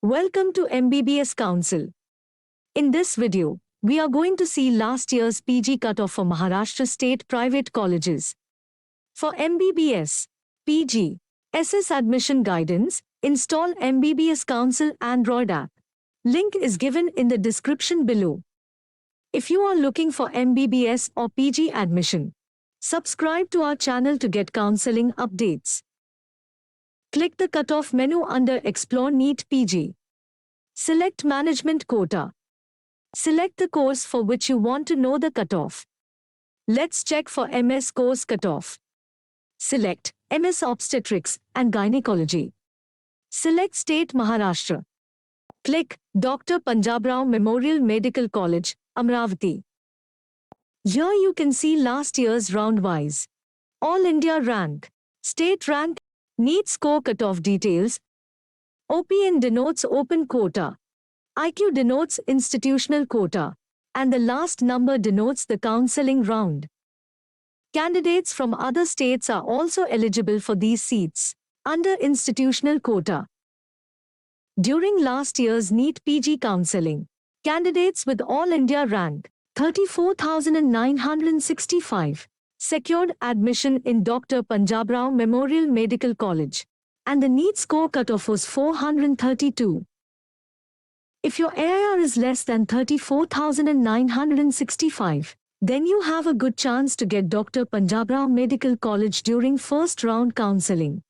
Welcome to MBBS Council. In this video, we are going to see last year's PG cutoff for Maharashtra state private colleges. For MBBS, PG, SS admission guidance, install MBBSCouncil Android App. Link is given in the description below. If you are looking for MBBS or PG admission, subscribe to our channel to get counseling updates. Click the cutoff menu under Explore NEET PG. Select Management Quota. Select the course for which you want to know the cutoff. Let's check for MS course cutoff. Select MS Obstetrics and Gynecology. Select State Maharashtra. Click Dr. Panjabrao Memorial Medical College, Amravati. Here you can see last year's round-wise All India rank, state rank, NEET score cutoff details. OPN denotes open quota. IQ denotes institutional quota. And the last number denotes the counseling round. Candidates from other states are also eligible for these seats under institutional quota. During last year's NEET PG counseling, candidates with All India rank 34,965 secured admission in Dr. Panjabrao Memorial Medical College, and the NEET score cutoff was 432. If your AIR is less than 34,965, then you have a good chance to get Dr. Panjabrao Medical College during first round counseling.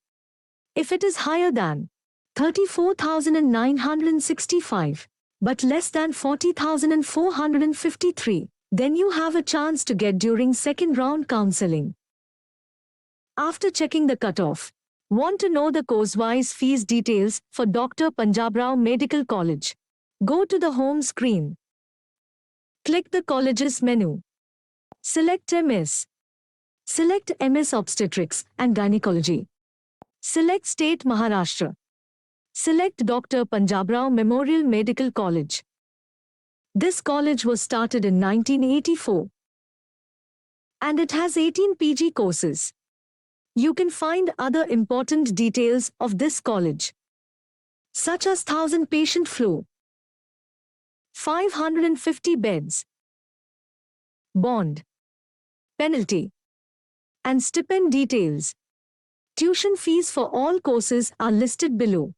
If it is higher than 34,965, but less than 40,453, then you have a chance to get during second round counseling. After checking the cutoff, want to know the course-wise fees details for Dr. Panjabrao Medical College? Go to the home screen. Click the colleges menu. Select MS. Select MS Obstetrics and Gynecology. Select State Maharashtra. Select Dr. Panjabrao Memorial Medical College. This college was started in 1984. And it has 18 PG courses. You can find other important details of this college, such as 1,000 patient flow, 550 beds, bond, penalty, and stipend details. Tuition fees for all courses are listed below.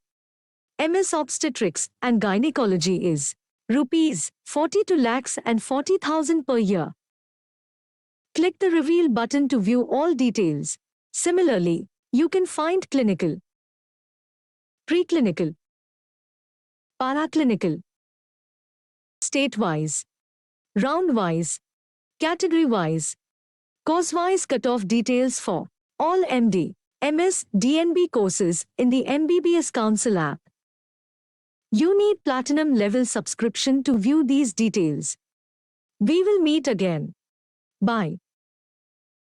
MS Obstetrics and Gynecology is Rs 42 lakhs and 40,000 per year. Click the Reveal button to view all details. Similarly, you can find clinical, preclinical, paraclinical, state-wise, round-wise, category-wise, course-wise cutoff details for all MD, MS, DNB courses in the MBBSCouncil app. You need platinum level subscription to view these details. We will meet again. Bye.